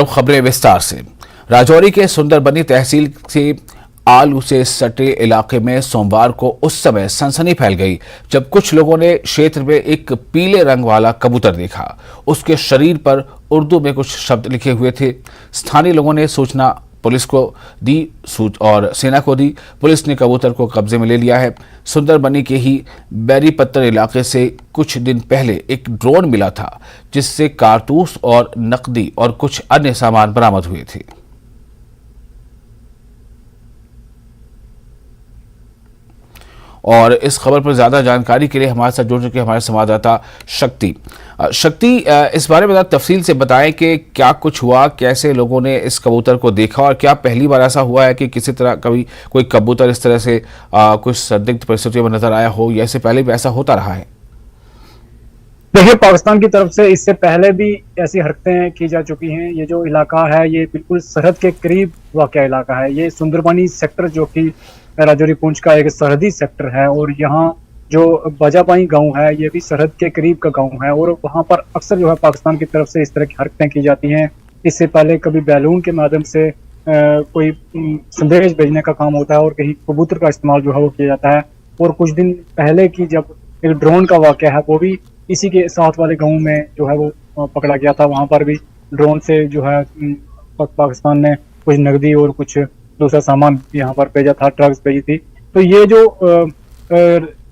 और अब खबरें विस्तार से। राजौरी के सुंदरबनी तहसील के आलू से सटे इलाके में सोमवार को उस समय सनसनी फैल गई जब कुछ लोगों ने क्षेत्र में एक पीले रंग वाला कबूतर देखा। उसके शरीर पर उर्दू में कुछ शब्द लिखे हुए थे। स्थानीय लोगों ने सूचना पुलिस को दी और सेना को दी। पुलिस ने कबूतर को कब्जे में ले लिया है। सुंदरबनी के ही बैरीपत्तर इलाके से कुछ दिन पहले एक ड्रोन मिला था जिससे कारतूस और नकदी और कुछ अन्य सामान बरामद हुए थे। और इस खबर पर ज्यादा जानकारी के लिए हमारे साथ जुड़ चुके हमारे संवाददाता शक्ति। इस बारे में तफसील से बताएं कि क्या कुछ हुआ, कैसे लोगों ने इस कबूतर को देखा और क्या पहली बार ऐसा हुआ है कि किसी तरह कभी कोई कबूतर इस तरह से कुछ संदिग्ध परिस्थितियों में नजर आया हो या इससे पहले भी ऐसा होता रहा है? देखिए, पाकिस्तान की तरफ से इससे पहले भी ऐसी हरकतें की जा चुकी हैं। ये जो इलाका है ये बिल्कुल सरहद के करीब वाक़या इलाका है। ये सुंदरबनी सेक्टर जो कि राजौरी पुंछ का एक सरहदी सेक्टर है और यहाँ जो बाजाबाई गांव है ये भी सरहद के करीब का गांव है और वहाँ पर अक्सर जो है पाकिस्तान की तरफ से इस तरह की हरकतें की जाती हैं। इससे पहले कभी बैलून के माध्यम से कोई संदेश भेजने का काम होता है और कहीं कबूतर का इस्तेमाल जो है वो किया जाता है। और कुछ दिन पहले की जब एक ड्रोन का वाक़या है वो भी इसी के साथ वाले गाँव में जो है वो पकड़ा गया था। वहाँ पर भी ड्रोन से जो है पाकिस्तान ने कुछ नकदी और कुछ दूसरा सामान यहाँ पर भेजा था, ट्रक्स भेजी थी। तो ये जो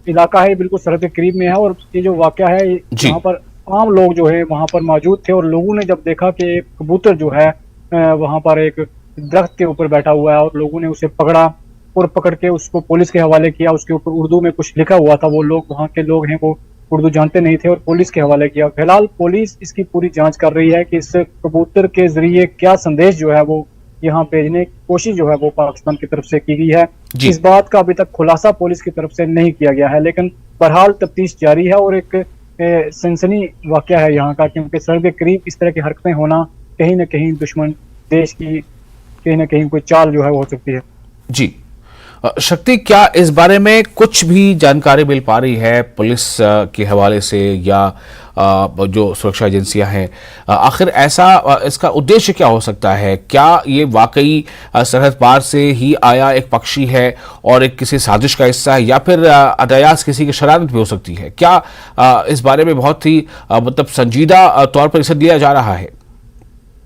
इलाका है बिल्कुल सरहद के करीब में है और ये जो वाक़या है यहाँ पर आम लोग जो है वहाँ पर मौजूद थे और लोगों ने जब देखा कि एक कबूतर जो है वहाँ पर एक दरख्त के ऊपर बैठा हुआ है और लोगों ने उसे पकड़ा और पकड़ के उसको पुलिस के हवाले किया। उसके ऊपर उर्दू में कुछ लिखा हुआ था। वो लोग वहाँ के लोग हैं वो उर्दू जानते नहीं थे और पुलिस के हवाले किया। फिलहाल पुलिस इसकी पूरी जांच कर रही है कि इस कबूतर के जरिए क्या संदेश जो है वो यहाँ भेजने की कोशिश जो है वो पाकिस्तान की तरफ से की गई है। इस बात का अभी तक खुलासा पुलिस की तरफ से नहीं किया गया है, लेकिन बहरहाल तफ्तीश जारी है और एक सनसनी वाक़या है यहाँ का, क्योंकि सरहद के करीब इस तरह की हरकतें होना कहीं ना कहीं दुश्मन देश की कहीं ना कहीं कोई चाल जो है वो हो सकती है। जी शक्ति, क्या इस बारे में कुछ भी जानकारी मिल पा रही है पुलिस के हवाले से या जो सुरक्षा एजेंसियां हैं? आखिर ऐसा इसका उद्देश्य क्या हो सकता है? क्या ये वाकई सरहद पार से ही आया एक पक्षी है और एक किसी साजिश का हिस्सा है या फिर अनायास किसी की शरारत भी हो सकती है? क्या इस बारे में बहुत ही मतलब संजीदा तौर पर इसे लिया जा रहा है?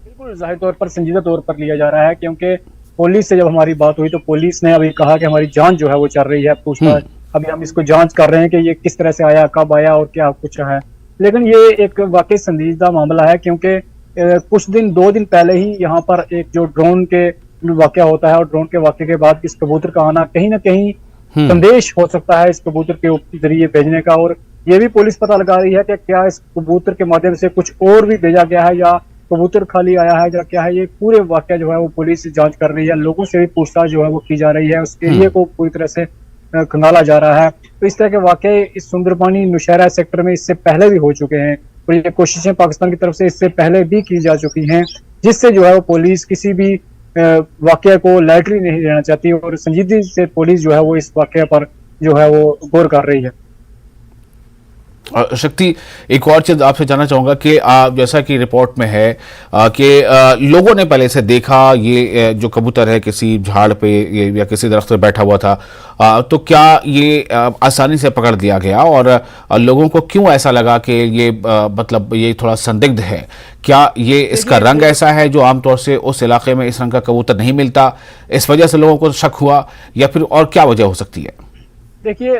बिल्कुल जाहिर तौर पर संजीदा तौर पर लिया जा रहा है, क्योंकि पुलिस से जब हमारी बात हुई तो पुलिस ने अभी कहा कि हमारी जांच जो है वो चल रही है, पूछताछ अभी हम इसको जांच कर रहे हैं कि ये किस तरह से आया, कब आया और क्या कुछ है। लेकिन ये एक वाकई संजीदा मामला है, क्योंकि कुछ दिन 2 दिन पहले ही यहाँ पर एक जो ड्रोन के वाकया होता है और ड्रोन के वाकये के बाद इस कबूतर का आना कहीं ना कहीं संदेश हो सकता है इस कबूतर के जरिए भेजने का। और ये भी पुलिस पता लगा रही है कि क्या इस कबूतर के माध्यम से कुछ और भी भेजा गया है या कबूतर खाली आया है या क्या है। ये पूरे वाकया जो है वो पुलिस जांच कर रही है। लोगों से भी पूछताछ जो है वो की जा रही है, उस एरिया को पूरी तरह से खंगाला जा रहा है। तो इस तरह के वाकये इस सुंदरबनी नौशहरा सेक्टर में इससे पहले भी हो चुके हैं और ये कोशिशें पाकिस्तान की तरफ से इससे पहले भी की जा चुकी हैं, जिससे जो है वो पुलिस किसी भी वाकये को लाइटली नहीं लेना चाहती और संजीदगी से पुलिस जो है वो इस वाकये पर जो है वो गौर कर रही है। शक्ति, एक और चीज आपसे जानना चाहूंगा कि जैसा कि रिपोर्ट में है कि लोगों ने पहले से देखा ये जो कबूतर है किसी झाड़ पे या किसी दरख्त पे बैठा हुआ था, तो क्या ये आसानी से पकड़ दिया गया और लोगों को क्यों ऐसा लगा कि ये मतलब ये थोड़ा संदिग्ध है? क्या ये इसका रंग ऐसा है जो आमतौर से उस इलाके में इस रंग का कबूतर नहीं मिलता, इस वजह से लोगों को शक हुआ या फिर और क्या वजह हो सकती है? देखिए,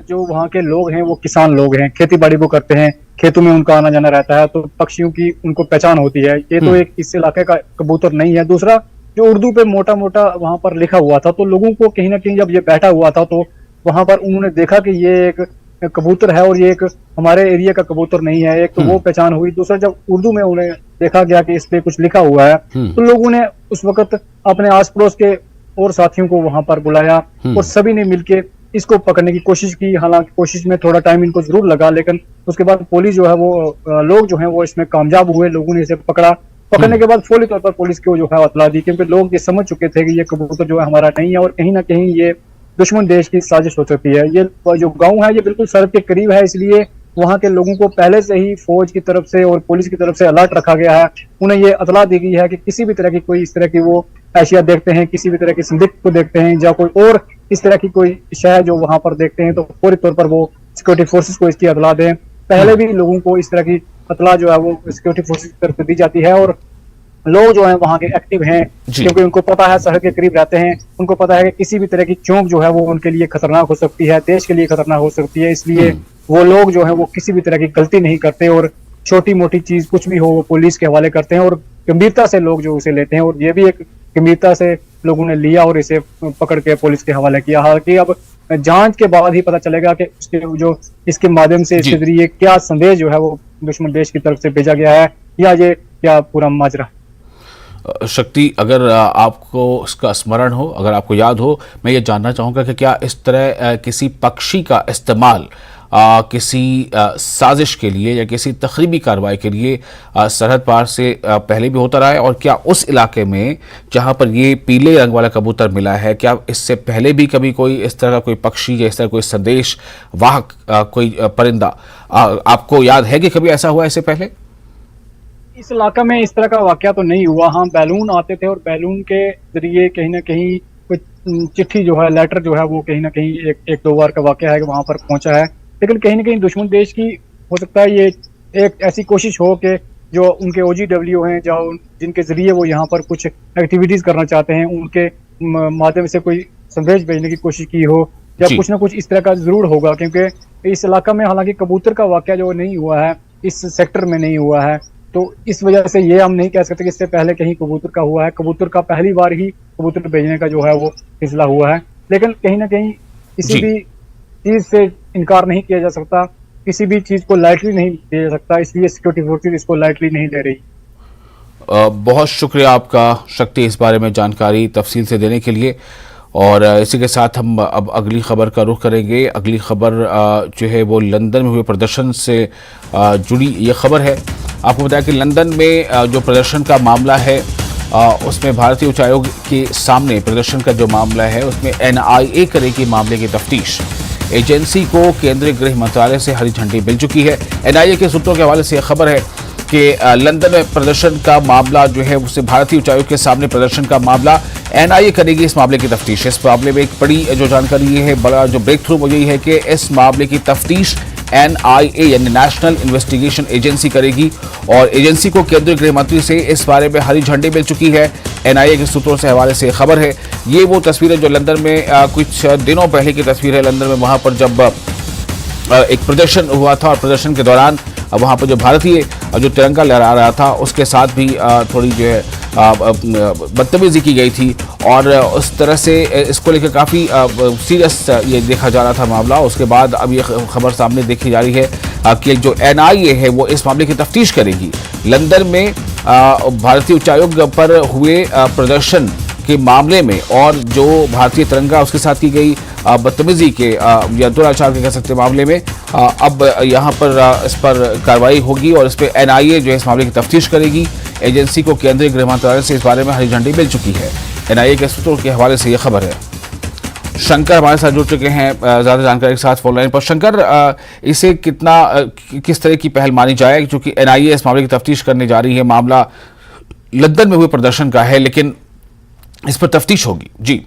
जो वहाँ के लोग हैं वो किसान लोग हैं, खेती बाड़ी को करते हैं, खेतों में उनका आना जाना रहता है, तो पक्षियों की उनको पहचान होती है। ये तो एक इस इलाके का कबूतर नहीं है। दूसरा, जो उर्दू पे मोटा मोटा वहाँ पर लिखा हुआ था तो लोगों को कहीं ना कहीं जब ये बैठा हुआ था तो वहाँ पर उन्होंने देखा कि ये एक कबूतर है और ये एक हमारे एरिया का कबूतर नहीं है। एक तो वो पहचान हुई। दूसरा, जब उर्दू में उन्हें देखा गया कि इस पे कुछ लिखा हुआ है तो लोगों ने उस वक्त अपने आस पड़ोस के और साथियों को वहां पर बुलाया और सभी ने मिलकर इसको पकड़ने की कोशिश की। हालांकि कोशिश में थोड़ा टाइम इनको जरूर लगा, लेकिन उसके बाद पुलिस जो है वो लोग जो है वो इसमें कामयाब हुए। लोगों ने इसे पकड़ने के बाद फौरी तौर पर पुलिस को जो है इत्तला दी, क्योंकि लोग ये समझ चुके थे कि ये कबूतर जो है हमारा नहीं है और कहीं ना कहीं ये दुश्मन देश की साजिश हो सकती है। ये जो गांव है ये बिल्कुल सड़क के करीब है, इसलिए वहां के लोगों को पहले से ही फौज की तरफ से और पुलिस की तरफ से अलर्ट रखा गया है। उन्हें ये इतला दी गई है कि किसी भी तरह की कोई इस तरह की वो एशिया देखते हैं, किसी भी तरह की संदिग्ध को देखते हैं या कोई और इस तरह की कोई शय जो वहां पर देखते हैं, तो फौरी तौर पर वो सिक्योरिटी फोर्सेस को इसकी इतला दें। पहले भी लोगों को इस तरह की इतला जो है वो सिक्योरिटी फोर्सेस की तरफ से दी जाती है, और लोग जो है वहां के एक्टिव हैं क्योंकि उनको पता है, सरहद के करीब रहते हैं, उनको पता है कि किसी भी तरह की चौक जो है वो उनके लिए खतरनाक हो सकती है, देश के लिए खतरनाक हो सकती है। इसलिए वो लोग जो है वो किसी भी तरह की गलती नहीं करते और छोटी मोटी चीज कुछ भी हो वो पुलिस के हवाले करते हैं, और गंभीरता से लोग जो उसे लेते हैं, और ये भी एक गंभीरता से लोगों ने लिया और इसे पकड़ के पुलिस के हवाले किया। हालांकि अब जांच के बाद ही पता चलेगा कि उसके जो इसके माध्यम से इसके जरिए क्या संदेश जो है वो दुश्मन देश की तरफ से भेजा गया है, या ये क्या पूरा माजरा। शक्ति, अगर आपको इसका स्मरण हो, अगर आपको याद हो, मैं ये जानना चाहूँगा कि क्या इस तरह किसी पक्षी का इस्तेमाल किसी साजिश के लिए या किसी तखरीबी कार्रवाई के लिए सरहद पार से पहले भी होता रहा है, और क्या उस इलाके में जहाँ पर ये पीले रंग वाला कबूतर मिला है, क्या इससे पहले भी कभी कोई इस तरह का कोई पक्षी या इस तरह कोई संदेश वाहक कोई परिंदा आपको याद है कि कभी ऐसा हुआ इससे पहले? इस इलाका में इस तरह का वाकया तो नहीं हुआ। हाँ, बैलून आते थे और बैलून के जरिए कहीं ना कहीं कोई चिट्ठी जो है, लेटर जो है वो कहीं ना कहीं एक दो बार का वाकया है कि वहां पर पहुंचा है, लेकिन कहीं ना कहीं दुश्मन देश की हो सकता है ये एक ऐसी कोशिश हो कि जो उनके OGW हैं, जो जिनके जरिए वो यहाँ पर कुछ एक्टिविटीज करना चाहते हैं, उनके माध्यम से कोई संदेश भेजने की कोशिश की हो, या कुछ ना कुछ इस तरह का जरूर होगा। क्योंकि इस इलाका में हालांकि कबूतर का वाकया जो नहीं हुआ है, इस सेक्टर में नहीं हुआ है, तो इस वजह से ये हम नहीं कह सकते कि इससे पहले कहीं कबूतर का हुआ है। कबूतर का पहली बार ही कबूतर भेजने का जो है वो सिलसिला हुआ है, लेकिन कहीं ना कहीं किसी भी चीज से इनकार नहीं किया जा सकता, किसी भी चीज को लाइटली नहीं लिया जा सकता, इसलिए सिक्योरिटी फोर्सेस इसको लाइटली नहीं ले रही। बहुत शुक्रिया आपका शक्ति, इस बारे में जानकारी तफसील से देने के लिए। और इसी के साथ हम अब अगली खबर का रुख करेंगे। अगली खबर जो है वो लंदन में हुए प्रदर्शन से जुड़ी ये खबर है। आपको बताया कि लंदन में जो प्रदर्शन का मामला है उसमें भारतीय उच्चायोग के सामने प्रदर्शन का जो मामला है उसमें NIA करेगी मामले की तफ्तीश। एजेंसी को केंद्रीय गृह मंत्रालय से हरी झंडी मिल चुकी है। NIA के सूत्रों के हवाले से यह खबर है कि लंदन में प्रदर्शन का मामला जो है उससे भारतीय उच्चायोग के सामने प्रदर्शन का मामला NIA करेगी इस मामले की तफ्तीश। इस मामले में एक बड़ी जो जानकारी ये है, बड़ा जो ब्रेक थ्रू वो यही है कि इस मामले की तफ्तीश NIA यानी नेशनल इन्वेस्टिगेशन एजेंसी करेगी, और एजेंसी को केंद्रीय गृह मंत्री से इस बारे में हरी झंडी मिल चुकी है। NIA के सूत्रों से हवाले से खबर है। ये वो तस्वीरें जो लंदन में कुछ दिनों पहले की तस्वीर है, लंदन में वहां पर जब एक प्रदर्शन हुआ था, और प्रदर्शन के दौरान वहाँ पर जो भारतीय जो तिरंगा लहरा रहा था उसके साथ भी थोड़ी जो है बदतमीजी की गई थी, और उस तरह से इसको लेकर काफ़ी सीरियस ये देखा जा रहा था मामला। उसके बाद अब ये खबर सामने देखी जा रही है कि जो NIA है वो इस मामले की तफ्तीश करेगी। लंदन में भारतीय उच्चायोग पर हुए प्रदर्शन के मामले में और जो भारतीय तिरंगा उसके साथ की गई बदतमीजी के या दुराचार के कह सकते मामले में अब यहाँ पर इस पर कार्रवाई होगी, और इस पर NIA जो है इस मामले की तफ्तीश करेगी। एजेंसी को केंद्रीय गृह मंत्रालय से इस बारे में हरी झंडी मिल चुकी है। NIA के सूत्रों के हवाले से यह खबर है। शंकर हमारे साथ जुड़ चुके हैं ज़्यादा जानकारी के साथ फोन लाइन पर। शंकर, इसे किस तरह की पहल मानी जाए, क्योंकि NIA इस मामले की तफ्तीश करने जा रही है। मामला लंदन में हुए प्रदर्शन का है, लेकिन इस पर तफ्तीश होगी। जी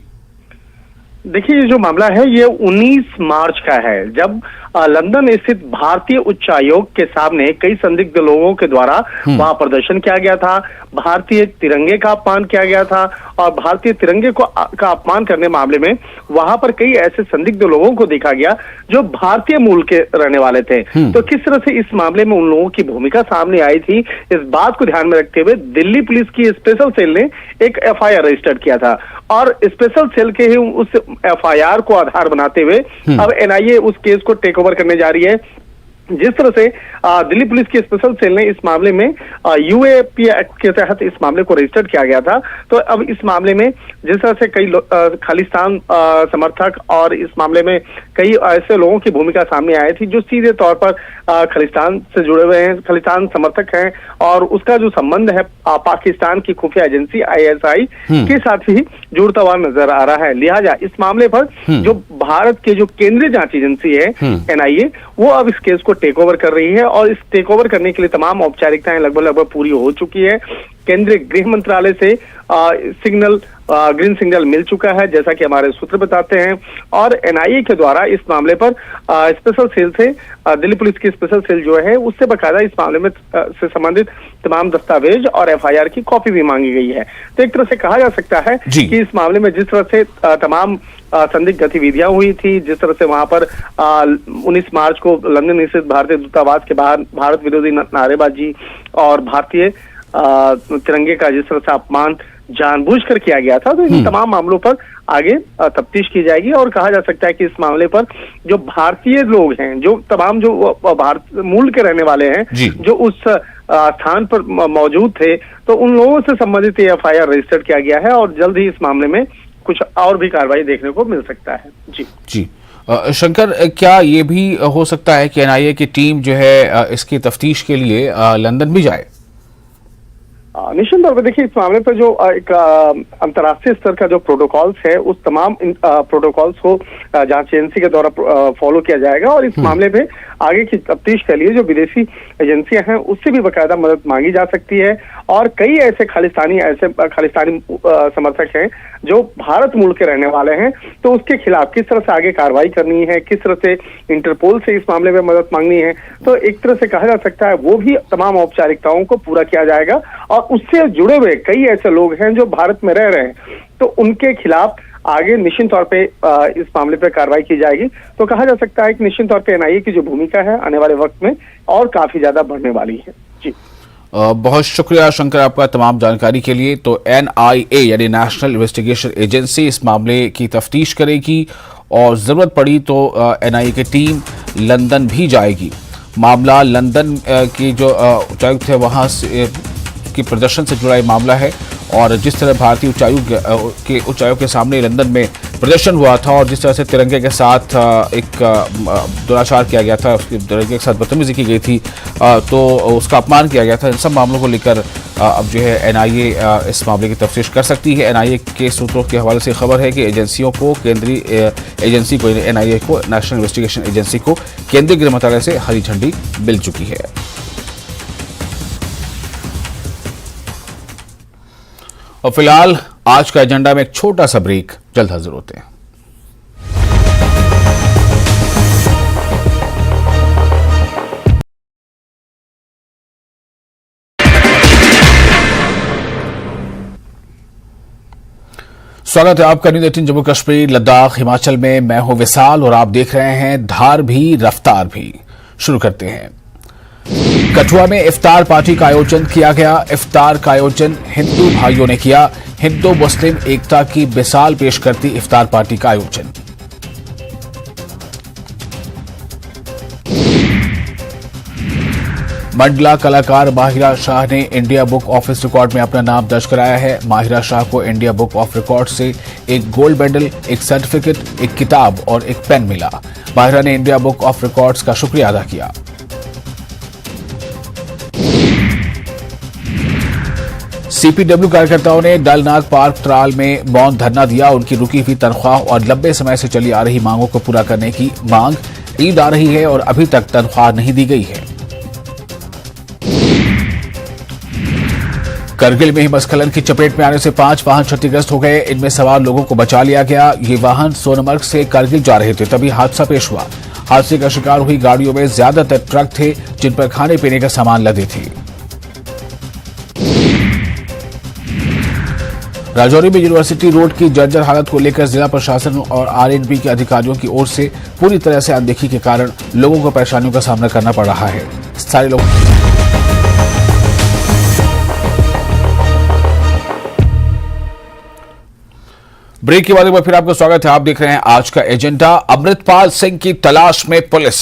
देखिए, ये जो मामला है ये 19 मार्च का है, जब लंदन स्थित भारतीय उच्चायोग के सामने कई संदिग्ध लोगों के द्वारा वहां प्रदर्शन किया गया था, भारतीय तिरंगे का अपमान किया गया था, और भारतीय तिरंगे का अपमान करने मामले में वहां पर कई ऐसे संदिग्ध लोगों को देखा गया जो भारतीय मूल के रहने वाले थे। तो किस तरह से इस मामले में उन लोगों की भूमिका सामने आई थी, इस बात को ध्यान में रखते हुए दिल्ली पुलिस की स्पेशल सेल ने एक FIR रजिस्टर किया था, और स्पेशल सेल के ही उस FIR को आधार बनाते हुए अब NIA उस केस को टेक ओवर करने जा रही है। जिस तरह से दिल्ली पुलिस की स्पेशल सेल ने इस मामले में UAP एक्ट के तहत इस मामले को रजिस्टर किया गया था, तो अब इस मामले में जिस तरह से कई खालिस्तान समर्थक और इस मामले में कई ऐसे लोगों की भूमिका सामने आई थी जो सीधे तौर पर खालिस्तान से जुड़े हुए हैं, खालिस्तान समर्थक हैं, और उसका जो संबंध है पाकिस्तान की खुफिया एजेंसी ISI के साथ ही जुड़ता हुआ नजर आ रहा है। लिहाजा इस मामले पर जो भारत के जो केंद्रीय जांच एजेंसी है NIA, वो अब इस केस को टेक ओवर कर रही है, और इस टेक ओवर करने के लिए तमाम औपचारिकताएं लगभग पूरी हो चुकी है। केंद्रीय गृह मंत्रालय से ग्रीन सिग्नल मिल चुका है, जैसा कि हमारे सूत्र बताते हैं, और NIA के द्वारा इस मामले पर स्पेशल सेल से दिल्ली पुलिस की स्पेशल सेल जो है उससे बकायदा इस मामले में से संबंधित तमाम दस्तावेज और FIR की कॉपी भी मांगी गई है। तो एक तरह से कहा जा सकता है कि इस मामले में जिस तरह से तमाम संदिग्ध गतिविधियां हुई थी, जिस तरह से वहां पर 19 मार्च को लंदन स्थित भारतीय दूतावास के बाहर भारत विरोधी नारेबाजी और भारतीय तिरंगे का जिस तरह से अपमान जानबूझकर किया गया था, तो इन तमाम मामलों पर आगे तफ्तीश की जाएगी। और कहा जा सकता है कि इस मामले पर जो भारतीय लोग हैं, जो तमाम जो भारत मूल के रहने वाले हैं, जो उस स्थान पर मौजूद थे, तो उन लोगों से संबंधित FIR रजिस्टर किया गया है, और जल्द ही इस मामले में कुछ और भी कार्रवाई देखने को मिल सकता है। जी शंकर, क्या ये भी हो सकता है कि NIA की टीम जो है इसकी तफ्तीश के लिए लंदन भी जाए? निश्चित तौर पर देखिए, इस मामले पर जो एक अंतर्राष्ट्रीय स्तर का जो प्रोटोकॉल्स है, उस तमाम प्रोटोकॉल्स को जांच एजेंसी के द्वारा फॉलो किया जाएगा, और इस मामले में आगे की तफ्तीश के लिए जो विदेशी एजेंसियां हैं उससे भी बाकायदा मदद मांगी जा सकती है। और कई ऐसे खालिस्तानी समर्थक हैं जो भारत मूल के रहने वाले हैं, तो उसके खिलाफ किस तरह से आगे कार्रवाई करनी है, किस तरह से इंटरपोल से इस मामले में मदद मांगनी है, तो एक तरह से कहा जा सकता है वो भी तमाम औपचारिकताओं को पूरा किया जाएगा। और उससे जुड़े हुए कई ऐसे लोग हैं जो भारत में रह रहे हैं, तो उनके खिलाफ आगे निश्चित तौर पे इस मामले पर कार्रवाई की जाएगी। तो कहा जा सकता है कि निश्चित तौर पे NIA की जो भूमिका है आने वाले वक्त में और काफी ज्यादा बढ़ने वाली है। जी बहुत शुक्रिया शंकर आपका तमाम जानकारी के लिए। तो NIA यानी नेशनल इन्वेस्टिगेशन एजेंसी इस मामले की तफ्तीश करेगी, और जरूरत पड़ी तो NIA की टीम लंदन भी जाएगी। मामला लंदन की जो उच्चायुक्त है वहां की प्रदर्शन से जुड़ा मामला है, और जिस तरह भारतीय उच्चायोग के सामने लंदन में प्रदर्शन हुआ था, और जिस तरह से तिरंगे के साथ एक दुराचार किया गया था, उसके तिरंगे के साथ बदतमीजी की गई थी, तो उसका अपमान किया गया था, इन सब मामलों को लेकर अब जो है NIA इस मामले की तफ्तीश कर सकती है। NIA के सूत्रों के हवाले से खबर है कि एजेंसियों को केंद्रीय एजेंसी को NIA को नेशनल इन्वेस्टिगेशन एजेंसी को केंद्रीय गृह मंत्रालय से हरी झंडी मिल चुकी है। और फिलहाल आज का एजेंडा में एक छोटा सा ब्रेक, जल्द हाजिर होते हैं। स्वागत है आपका न्यूज़ 18 जम्मू कश्मीर लद्दाख हिमाचल में। मैं हूं विशाल और आप देख रहे हैं धार भी रफ्तार भी। शुरू करते हैं। कठुआ में इफ्तार पार्टी का आयोजन किया गया। इफ्तार का आयोजन हिंदू भाइयों ने किया। हिंदू मुस्लिम एकता की मिसाल पेश करती इफ्तार पार्टी का आयोजन। मंडला कलाकार माहिरा शाह ने इंडिया बुक ऑफ रिकॉर्ड में अपना नाम दर्ज कराया है। माहिरा शाह को इंडिया बुक ऑफ रिकॉर्ड से एक गोल्ड मेडल, एक सर्टिफिकेट, एक किताब और एक पेन मिला। माहिरा ने इंडिया बुक ऑफ रिकॉर्ड्स का शुक्रिया अदा किया। CPW कार्यकर्ताओं ने डलनाग पार्क ट्राल में मौन धरना दिया। उनकी रुकी हुई तनख्वाह और लंबे समय से चली आ रही मांगों को पूरा करने की मांग। ईद आ रही है और अभी तक तनख्वाह नहीं दी गई है। करगिल में हिमस्खलन की चपेट में आने से 5 वाहन क्षतिग्रस्त हो गए। इनमें सवार लोगों को बचा लिया गया। ये वाहन सोनमर्ग से करगिल जा रहे थे, तभी हादसा पेश हुआ। हादसे का शिकार हुई गाड़ियों में ज्यादातर ट्रक थे जिन पर खाने पीने का सामान लदे थे। राजौरी में यूनिवर्सिटी रोड की जर्जर हालत को लेकर जिला प्रशासन और RNB के अधिकारियों की ओर से पूरी तरह से अनदेखी के कारण लोगों को परेशानियों का सामना करना पड़ रहा है। सारे लोग ब्रेक के बाद एक बार फिर आपका स्वागत है। आप देख रहे हैं आज का एजेंडा। अमृतपाल सिंह की तलाश में पुलिस।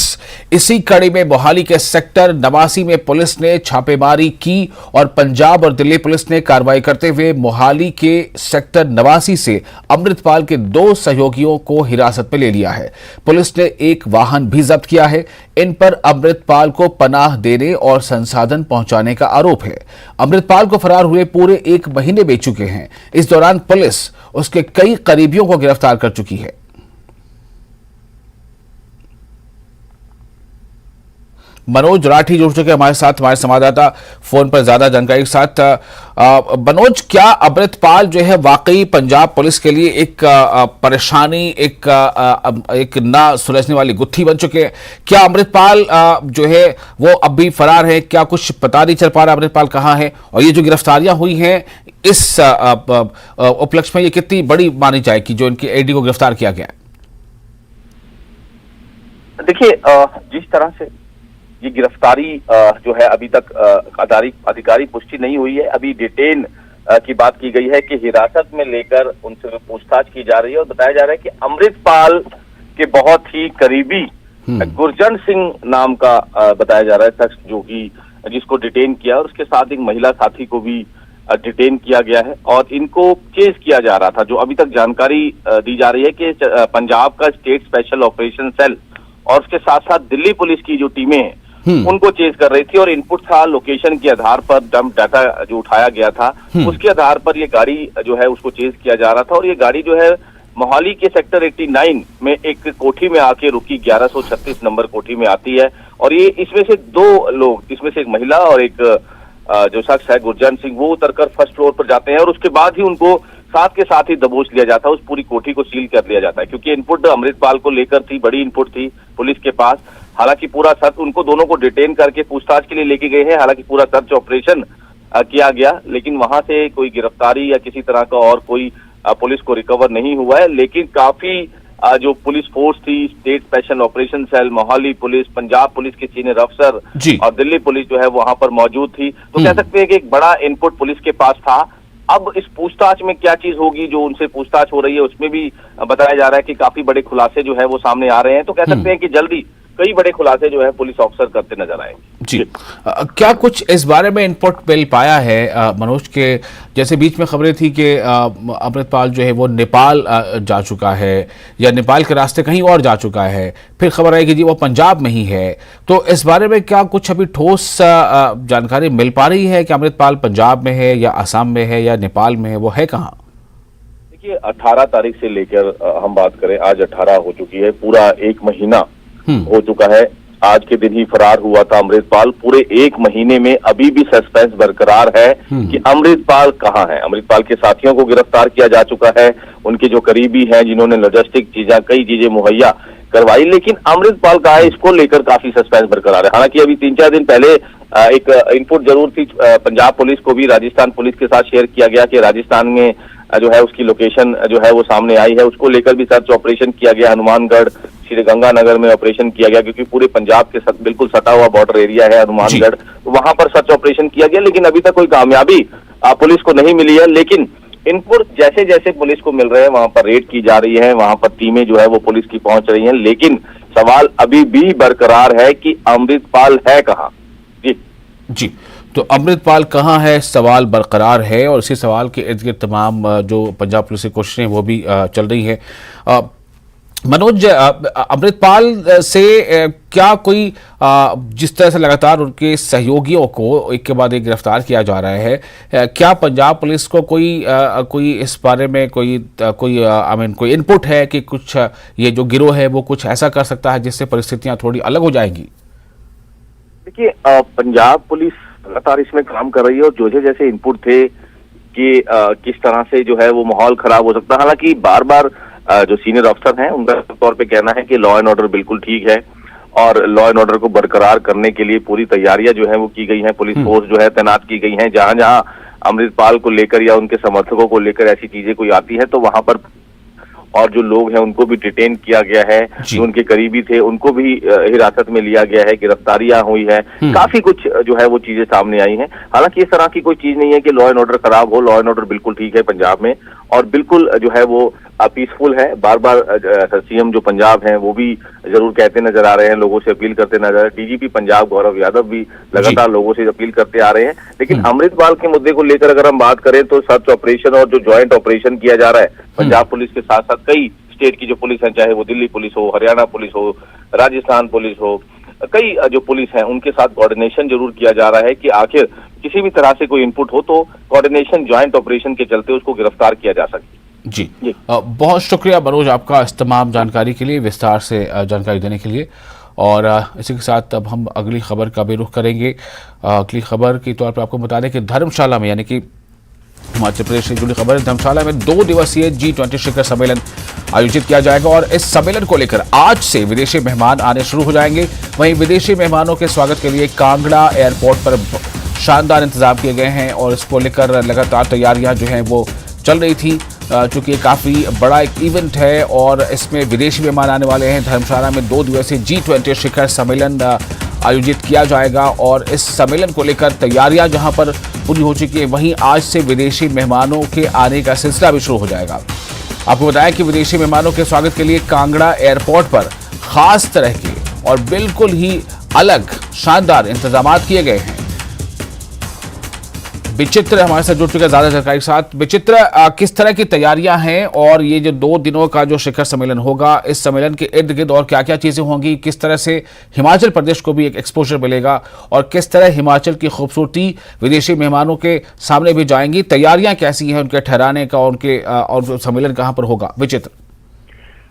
इसी कड़ी में मोहाली के सेक्टर 89 में पुलिस ने छापेमारी की और पंजाब और दिल्ली पुलिस ने कार्रवाई करते हुए मोहाली के सेक्टर 89 से अमृतपाल के 2 सहयोगियों को हिरासत में ले लिया है। पुलिस ने एक वाहन भी जब्त किया है। इन पर अमृतपाल को पनाह देने और संसाधन पहुंचाने का आरोप है। अमृतपाल को फरार हुए पूरे 1 महीने बीत चुके हैं। इस दौरान पुलिस उसके कई करीबियों को गिरफ्तार कर चुकी है। मनोज राठी जुड़ चुके हमारे साथ, हमारे संवाददाता फोन पर ज्यादा जानकारी के साथ। मनोज, क्या अमृतपाल जो है वाकई पंजाब पुलिस के लिए एक परेशानी, एक ना सुलझने वाली गुत्थी बन चुके हैं? क्या अमृतपाल जो है वो अब भी फरार है? क्या कुछ पता नहीं चल पा रहा अमृतपाल कहाँ है? और ये जो गिरफ्तारियां हुई हैं इस उपलक्ष्य में, ये कितनी बड़ी मानी जाएगी जो इनकी एडी को गिरफ्तार किया गया है? देखिए, जिस तरह से ये गिरफ्तारी जो है अभी तक अधिकारी पुष्टि नहीं हुई है। अभी डिटेन की बात की गई है कि हिरासत में लेकर उनसे पूछताछ की जा रही है और बताया जा रहा है कि अमृतपाल के बहुत ही करीबी गुरजन सिंह नाम का बताया जा रहा है शख्स जो कि जिसको डिटेन किया और उसके साथ एक महिला साथी को भी डिटेन किया गया है और इनको चेज किया जा रहा था। जो अभी तक जानकारी दी जा रही है कि पंजाब का स्टेट स्पेशल ऑपरेशन सेल और उसके साथ साथ दिल्ली पुलिस की जो टीमें हैं उनको चेज कर रही थी और इनपुट था लोकेशन के आधार पर, डंप डाटा जो उठाया गया था उसके आधार पर ये गाड़ी जो है उसको चेज किया जा रहा था। और ये गाड़ी जो है मोहाली के सेक्टर 89 में एक कोठी में आके रुकी, 1136 नंबर कोठी में आती है। और ये इसमें से 2 लोग, इसमें से एक महिला और एक जो शख्स है गुरजन सिंह, वो उतरकर फर्स्ट फ्लोर पर जाते हैं और उसके बाद ही उनको साथ के साथ ही दबोच लिया जाता है। उस पूरी कोठी को सील कर लिया जाता है क्योंकि इनपुट अमृतपाल को लेकर थी, बड़ी इनपुट थी पुलिस के पास। हालांकि पूरा सर्च, उनको दोनों को डिटेन करके पूछताछ के लिए लेके गए हैं। हालांकि पूरा सर्च ऑपरेशन किया गया लेकिन वहां से कोई गिरफ्तारी या किसी तरह का और कोई पुलिस को रिकवर नहीं हुआ है। लेकिन काफी जो पुलिस फोर्स थी, state special operation cell, Mohali police, Punjab police के सीनियर अफसर और दिल्ली पुलिस जो है वहां पर मौजूद थी। तो कह सकते हैं कि एक बड़ा इनपुट पुलिस के पास था। अब इस पूछताछ में क्या चीज होगी, जो उनसे पूछताछ हो रही है उसमें भी बताया जा रहा है कि काफी बड़े खुलासे जो है वो सामने आ रहे हैं। तो कह सकते हैं कि जल्दी कई बड़े खुलासे जो है पुलिस ऑफिसर करते नजर आएंगे। जी, क्या कुछ इस बारे में इनपुट मिल पाया है मनोज के? जैसे बीच में खबरें थी कि अमृतपाल जो है वो नेपाल जा चुका है या नेपाल के रास्ते कहीं और जा चुका है, फिर खबर आई कि जी वो पंजाब में ही है। तो इस बारे में क्या कुछ अभी ठोस जानकारी मिल पा रही है कि अमृतपाल पंजाब में है या असम में है या नेपाल में है? वो है कहाँ? देखिए, 18 तारीख से लेकर हम बात करें, आज 18 हो चुकी है, पूरा 1 महीना हो चुका है। आज के दिन ही फरार हुआ था अमृतपाल। पूरे 1 महीने में अभी भी सस्पेंस बरकरार है कि अमृतपाल कहाँ है। अमृतपाल के साथियों को गिरफ्तार किया जा चुका है, उनके जो करीबी हैं जिन्होंने लॉजिस्टिक कई चीजें मुहैया करवाई, लेकिन अमृतपाल कहाँ है इसको लेकर काफी सस्पेंस बरकरार है। हालांकि अभी 3-4 दिन पहले एक इनपुट जरूर थी, पंजाब पुलिस को भी राजस्थान पुलिस के साथ शेयर किया गया कि राजस्थान में जो है उसकी लोकेशन जो है वो सामने आई है। उसको लेकर भी सर्च ऑपरेशन किया गया। हनुमानगढ़, श्री गंगानगर में ऑपरेशन किया गया क्योंकि पूरे पंजाब के साथ बिल्कुल सटा हुआ बॉर्डर एरिया है हनुमानगढ़। तो वहां पर सर्च ऑपरेशन किया गया लेकिन अभी तक कोई कामयाबी पुलिस को नहीं मिली है। लेकिन इनपुट जैसे जैसे पुलिस को मिल रहे हैं वहां पर रेड की जा रही है, वहां पर टीमें जो है वो पुलिस की पहुंच रही हैं। लेकिन सवाल अभी भी बरकरार है कि अमृतपाल है कहाँ। जी, तो अमृतपाल कहाँ है, सवाल बरकरार है और इसी सवाल के इर्द गिर्द तमाम जो पंजाब पुलिस की कोशिशें वो भी चल रही है। मनोज, अमृतपाल से क्या कोई जिस तरह से लगातार उनके सहयोगियों को एक के बाद एक गिरफ्तार किया जा रहा है, क्या पंजाब पुलिस को कोई इस बारे में कोई इनपुट है कि कुछ ये जो गिरोह है वो कुछ ऐसा कर सकता है जिससे परिस्थितियां थोड़ी अलग हो जाएंगी? देखिए, पंजाब पुलिस लगातार इसमें काम कर रही है और जो जैसे इनपुट थे कि किस तरह से जो है वो माहौल खराब हो सकता है। हालांकि बार बार जो सीनियर अफसर हैं उनका तौर पे कहना है कि लॉ एंड ऑर्डर बिल्कुल ठीक है और लॉ एंड ऑर्डर को बरकरार करने के लिए पूरी तैयारियां जो है वो की गई हैं। पुलिस फोर्स जो है तैनात की गई हैं। जहां जहां अमृतपाल को लेकर या उनके समर्थकों को लेकर ऐसी चीजें कोई आती है तो वहां पर और जो लोग हैं उनको भी डिटेन किया गया है, जो उनके करीबी थे उनको भी हिरासत में लिया गया है, गिरफ्तारियां हुई है, काफी कुछ जो है वो चीजें सामने आई हैं। हालांकि इस तरह की कोई चीज नहीं है कि लॉ एंड ऑर्डर खराब हो, लॉ एंड ऑर्डर बिल्कुल ठीक है पंजाब में और बिल्कुल जो है वो पीसफुल है। बार बार सीएम जो पंजाब हैं वो भी जरूर कहते नजर आ रहे हैं, लोगों से अपील करते नजर आ रहे हैं। डीजीपी पंजाब गौरव यादव भी लगातार लोगों से अपील करते आ रहे हैं। लेकिन अमृतपाल के मुद्दे को लेकर अगर हम बात करें तो सर्च ऑपरेशन और जो ज्वाइंट ऑपरेशन किया जा रहा है पंजाब पुलिस के साथ साथ कई स्टेट की जो पुलिस है, चाहे वो दिल्ली पुलिस हो, हरियाणा पुलिस हो, राजस्थान पुलिस हो, कई जो पुलिस है उनके साथ कोऑर्डिनेशन जरूर किया जा रहा है कि आखिर किसी भी तरह से कोई इनपुट हो तो कोऑर्डिनेशन ज्वाइंट ऑपरेशन के चलते उसको गिरफ्तार किया जा सके। जी बहुत शुक्रिया मनोज आपका इस तमाम जानकारी के लिए, विस्तार से जानकारी देने के लिए। और इसी के साथ अब हम अगली खबर का भी रुख करेंगे। अगली खबर के तौर पर आपको बता दें कि धर्मशाला में, यानी कि हिमाचल प्रदेश से जुड़ी खबर, धर्मशाला में 2 दिवसीय G20 शिखर सम्मेलन आयोजित किया जाएगा और इस सम्मेलन को लेकर आज से विदेशी मेहमान आने शुरू हो जाएंगे। वहीं विदेशी मेहमानों के स्वागत के लिए कांगड़ा एयरपोर्ट पर शानदार इंतजाम किए गए हैं और इसको लेकर लगातार तैयारियां जो हैं वो चल रही थी। चूंकि काफ़ी बड़ा एक इवेंट है और इसमें विदेशी मेहमान आने वाले हैं। धर्मशाला में 2 दिवसीय G20 शिखर सम्मेलन आयोजित किया जाएगा और इस सम्मेलन को लेकर तैयारियां जहां पर पूरी हो चुकी है, वहीं आज से विदेशी मेहमानों के आने का सिलसिला भी शुरू हो जाएगा। आपको बताया कि विदेशी मेहमानों के स्वागत के लिए कांगड़ा एयरपोर्ट पर खास तरह के और बिल्कुल ही अलग शानदार इंतजाम किए गए हैं। विचित्र हमारे साथ जुड़ चुके हैं ज्यादा जानकारी के साथ। विचित्र, किस तरह की तैयारियां हैं और ये जो 2 दिनों का जो शिखर सम्मेलन होगा, इस सम्मेलन के इर्द गिर्द और क्या क्या चीजें होंगी, किस तरह से हिमाचल प्रदेश को भी एक एक्सपोजर मिलेगा और किस तरह हिमाचल की खूबसूरती विदेशी मेहमानों के सामने भी जाएंगी, तैयारियां कैसी हैं उनके ठहराने का, उनके और सम्मेलन कहां पर होगा? विचित्र,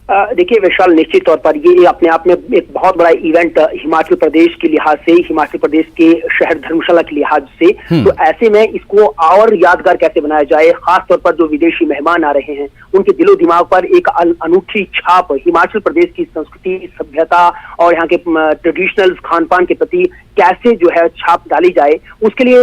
देखिए विशाल, निश्चित तौर पर ये अपने आप में एक बहुत बड़ा इवेंट हिमाचल प्रदेश के लिहाज से, हिमाचल प्रदेश के शहर धर्मशाला के लिहाज से, तो ऐसे में इसको और यादगार कैसे बनाया जाए, खास तौर पर जो विदेशी मेहमान आ रहे हैं उनके दिलो दिमाग पर एक अनूठी छाप हिमाचल प्रदेश की संस्कृति, सभ्यता और यहाँ के ट्रेडिशनल खान पान के प्रति कैसे जो है छाप डाली जाए, उसके लिए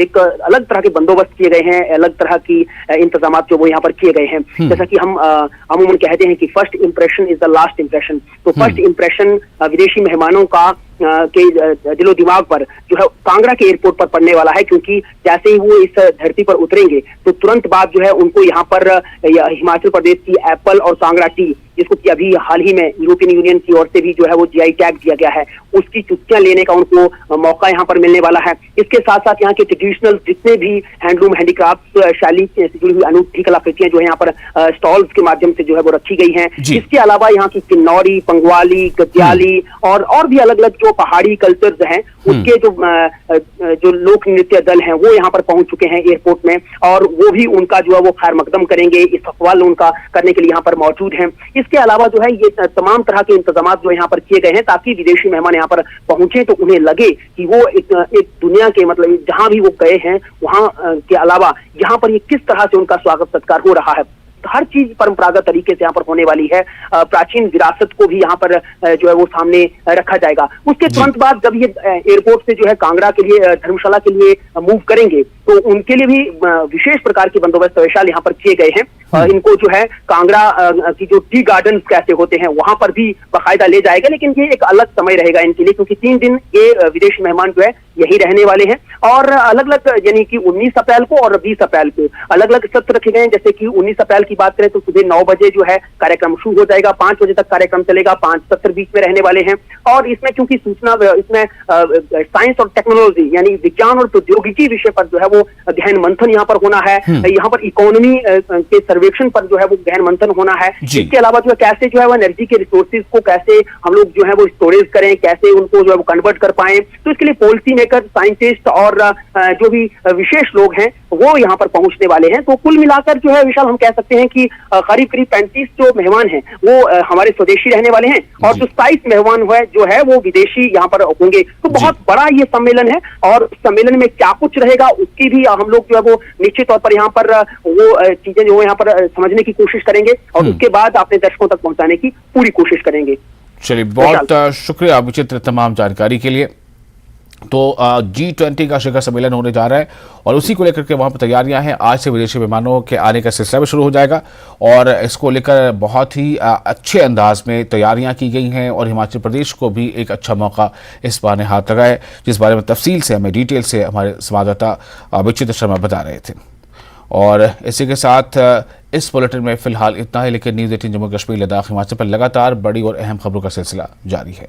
एक अलग तरह के बंदोबस्त किए गए हैं, अलग तरह की इंतजाम जो वो यहाँ पर किए गए हैं। जैसा कि हम अमूमन कहते हैं कि first impression is the last impression, तो फर्स्ट इंप्रेशन विदेशी मेहमानों का के दिलो दिमाग पर जो है कांगड़ा के एयरपोर्ट पर पड़ने वाला है, क्योंकि जैसे ही वो इस धरती पर उतरेंगे तो तुरंत बाद जो है उनको यहाँ पर हिमाचल प्रदेश की एप्पल और कांगड़ा टी, जिसको कि अभी हाल ही में यूरोपियन यूनियन की ओर से भी जो है वो GI टैग दिया गया है, उसकी चुस्कियां लेने का उनको मौका यहाँ पर मिलने वाला है। इसके साथ साथ यहाँ के ट्रेडिशनल जितने भी हैंडलूम, हैंडीक्राफ्ट, शैली से जुड़ी हुई अनूठी कलाकृतियां जो है यहाँ पर स्टॉल्स के माध्यम से जो है वो रखी गई हैं। इसके अलावा यहाँ की किन्नौरी, पंगवाली, गद्याली और भी अलग अलग जो पहाड़ी कल्चर्स हैं उसके जो लोक नृत्य दल हैं वो यहाँ पर पहुंच चुके हैं एयरपोर्ट में और वो भी उनका जो है वो खैर मकदम करेंगे, इस्तकबाल उनका करने के लिए यहाँ पर मौजूद हैं। इसके अलावा जो है ये तमाम तरह के इंतजाम जो यहाँ पर किए गए हैं ताकि विदेशी मेहमान यहाँ पर पहुंचे तो उन्हें लगे कि वो एक दुनिया के मतलब जहां भी वो गए हैं वहां के अलावा यहाँ पर ये किस तरह से उनका स्वागत सत्कार हो रहा है। हर चीज परंपरागत तरीके से यहाँ पर होने वाली है। प्राचीन विरासत को भी यहाँ पर जो है वो सामने रखा जाएगा। उसके तुरंत बाद जब ये एयरपोर्ट से जो है कांगड़ा के लिए, धर्मशाला के लिए मूव करेंगे तो उनके लिए भी विशेष प्रकार के बंदोबस्त विशाल यहाँ पर किए गए हैं। इनको जो है कांगड़ा की जो टी गार्डन कैसे होते हैं वहां पर भी बाकायदा ले जाएगा, लेकिन ये एक अलग समय रहेगा इनके लिए, क्योंकि 3 दिन ये विदेशी मेहमान जो है यही रहने वाले हैं। और अलग अलग यानी कि 19 अप्रैल को और 20 अप्रैल को अलग अलग सत्र रखे गए हैं। जैसे कि 19 अप्रैल की बात करें तो सुबह 9 बजे जो है कार्यक्रम शुरू हो जाएगा, 5 बजे तक कार्यक्रम चलेगा, 5 सत्र बीच में रहने वाले हैं। और इसमें क्योंकि सूचना, इसमें साइंस और टेक्नोलॉजी यानी विज्ञान और प्रौद्योगिकी विषय पर जो है वो गहन मंथन यहाँ पर होना है। यहाँ पर इकोनॉमी के सर्वेक्षण पर जो है वो गहन मंथन होना है। इसके अलावा जो है कैसे जो है वो एनर्जी के रिसोर्सेज को कैसे हम लोग जो है वो स्टोरेज करें, कैसे उनको जो है वो कन्वर्ट कर पाए, तो इसके लिए पॉलिसी मेकर, साइंटिस्ट और जो भी विशेष लोग हैं वो यहाँ पर पहुंचने वाले हैं। तो कुल मिलाकर जो है विशाल हम कह सकते हैं कि करीब 35 जो मेहमान हैं वो हमारे स्वदेशी रहने वाले हैं और जो 27 मेहमान जो है वो विदेशी यहाँ पर होंगे। तो बहुत बड़ा ये सम्मेलन है और सम्मेलन में क्या कुछ रहेगा उसकी भी हम लोग जो है वो निश्चित तौर पर यहाँ पर वो चीजें जो यहाँ पर समझने की कोशिश करेंगे और उसके बाद अपने दर्शकों तक पहुंचाने की पूरी कोशिश करेंगे। चलिए, बहुत शुक्रिया विचित्र तमाम जानकारी के लिए। तो G20 का शिखर सम्मेलन होने जा रहा है और उसी को लेकर के वहाँ पर तैयारियां हैं। आज से विदेशी विमानों के आने का सिलसिला भी शुरू हो जाएगा और इसको लेकर बहुत ही अच्छे अंदाज में तैयारियां की गई हैं और हिमाचल प्रदेश को भी एक अच्छा मौका इस बहाने हाथ लगा है, जिस बारे में तफसील से हमें डिटेल से हमारे संवाददाता विचित्र शर्मा बता रहे थे। और इसी के साथ इस बुलेटिन में फिलहाल इतना ही, लेकिन न्यूज़ 18 जम्मू कश्मीर लद्दाख हिमाचल पर लगातार बड़ी और अहम खबरों का सिलसिला जारी है।